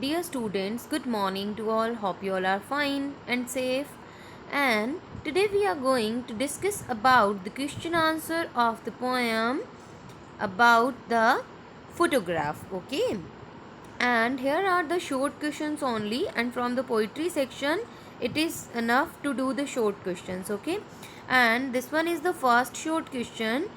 Dear students, good morning to all. Hope you all are fine and safe. And today we are going to discuss about the question answer of the poem about the photograph. Okay. And here are the short questions only, and from the poetry section it is enough to do the short questions. Okay. And this one is the first short question.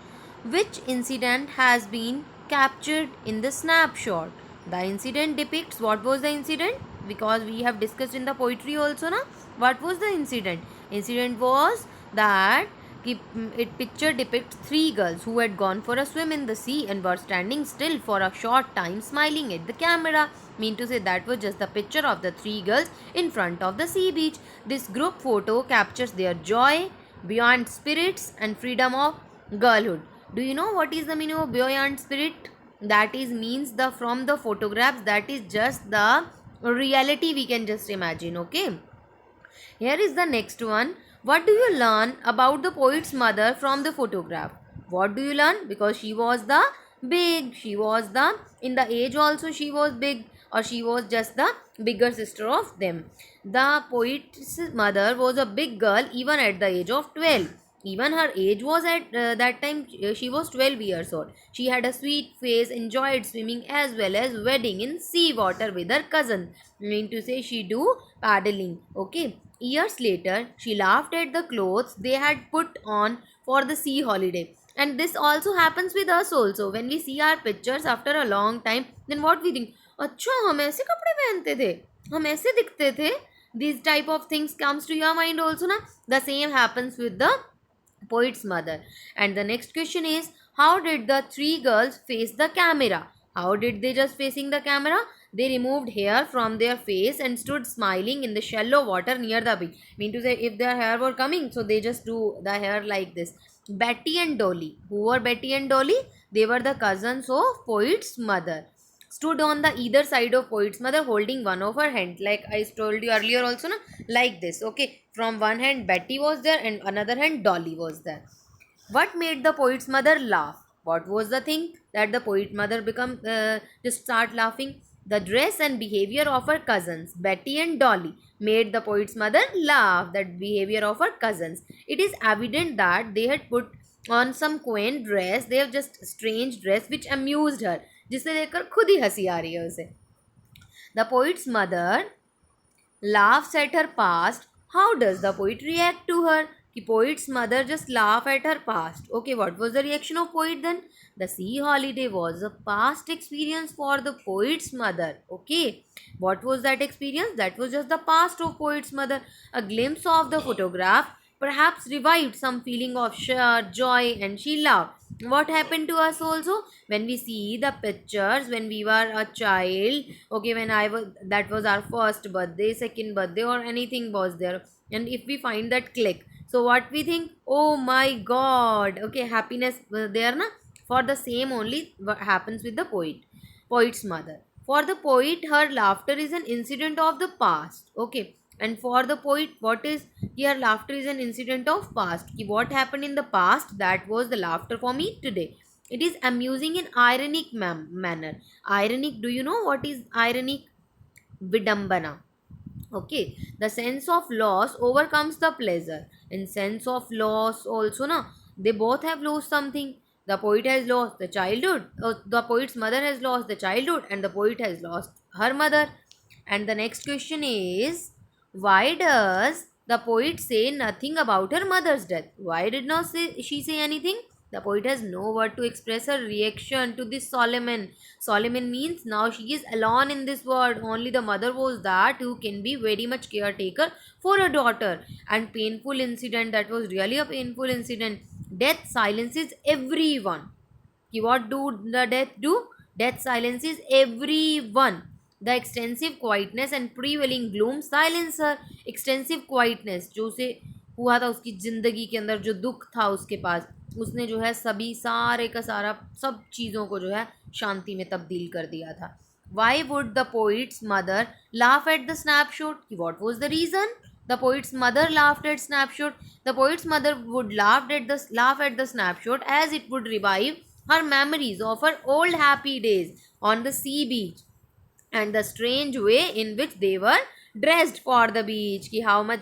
Which incident has been captured in the snapshot? The incident depicts what was the incident, because we have discussed in the poetry also na. What was the incident? Incident was that it picture depicts three girls who had gone for a swim in the sea and were standing still for a short time smiling at the camera. Mean to say that was just the picture of the three girls in front of the sea beach. This group photo captures their joy, buoyant spirits and freedom of girlhood. Do you know what is the meaning of buoyant spirit? That is means the from the photographs, that is just the reality we can just imagine. Okay. Here is the next one. What do you learn about the poet's mother from the photograph? What do you learn? Because she was the big, she was the, in the age also she was big, or she was just the bigger sister of them. The poet's mother was a big girl even at the age of 12. Even her age was at that time, she was 12 years old. She had a sweet face, enjoyed swimming as well as wading in sea water with her cousin. Mean to say she do paddling. Okay. Years later, she laughed at the clothes they had put on for the sea holiday. And this also happens with us also. When we see our pictures after a long time, then what we think? अच्छा हम ऐसे कपड़े पहनते थे, हम ऐसे दिखते थे. These type of things comes to your mind also na. The same happens with the poet's mother. And the next question is, how did the three girls face the camera? How did they just facing the camera? They removed hair from their face and stood smiling in the shallow water near the beach. Mean to say, if their hair were coming, so they just do the hair like this. Betty and Dolly. Who were Betty and Dolly? They were the cousins of poet's mother. Stood on the either side of poet's mother holding one of her hand, like I told you earlier also na, like this. Okay, from one hand Betty was there and another hand Dolly was there. What made the poet's mother laugh? What was the thing that the poet mother become just start laughing? The dress and behavior of her cousins Betty and Dolly made the poet's mother laugh. That behavior of her cousins, it is evident that they had put on some quaint dress. They have just strange dress which amused her, जिसे देखकर खुद ही हंसी आ रही है उसे. The poet's mother laughs at her past. How does the poet react to her? The poet's mother just laugh at her past. Okay, what was the reaction of poet then? The sea holiday was a past experience for the poet's mother. Okay, what was that experience? That was just the past of poet's mother. A glimpse of the photograph perhaps revived some feeling of sheer joy, and she laughed. What happened to us also when we see the pictures when we were a child? Okay, when I was, that was our first birthday, second birthday, or anything was there, and if we find that click, so what we think? Oh my god. Okay, happiness there na. For the same only what happens with the poet's mother. For the poet, her laughter is an incident of the past. Okay, and for the poet, what is here? Laughter is an incident of past. Ki what happened in the past, that was the laughter for me today. It is amusing in ironic manner. Ironic, do you know what is ironic? Vidambana. Okay, the sense of loss overcomes the pleasure. In sense of loss also na, they both have lost something. The poet has lost the childhood, the poet's mother has lost the childhood, and the poet has lost her mother. And the next question is, why does the poet say nothing about her mother's death? Why did not she say anything? The poet has no word to express her reaction to this Solomon. Solomon means now she is alone in this world. Only the mother was that who can be very much caretaker for her daughter. And painful incident, that was really a painful incident. Death silences everyone. What do the death do? Death silences everyone. The extensive quietness and prevailing gloom silence her. Extensive quietness जो उसे हुआ था उसकी ज़िंदगी के अंदर, जो दुख था उसके पास, उसने जो है सभी सारे का सारा सब चीज़ों को जो है शांति में तब्दील कर दिया था. Why would the poet's mother laugh at the snapshot? What was the reason? The poet's mother laughed at snapshot. The poet's mother would laugh at the snapshot as it would revive her memories of her old happy days on the sea beach. and the strange way in which they were dressed for the beach, ki how much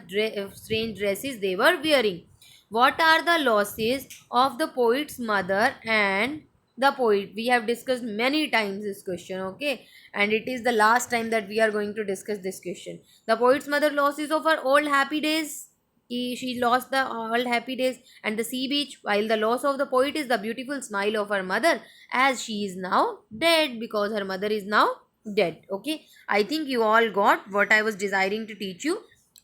strange dresses they were wearing. What are the losses of the poet's mother and the poet? We have discussed many times this question, okay, and it is the last time that we are going to discuss this question. The poet's mother losses of her old happy days, she lost the old happy days and the sea beach, while the loss of the poet is the beautiful smile of her mother, as she is now dead, because her mother is now dead. Okay, I think you all got what I was desiring to teach you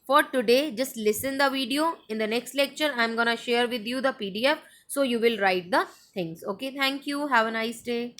for today. Just listen the video. In the next lecture I'm gonna share with you the PDF, so you will write the things. Okay, thank you, have a nice day.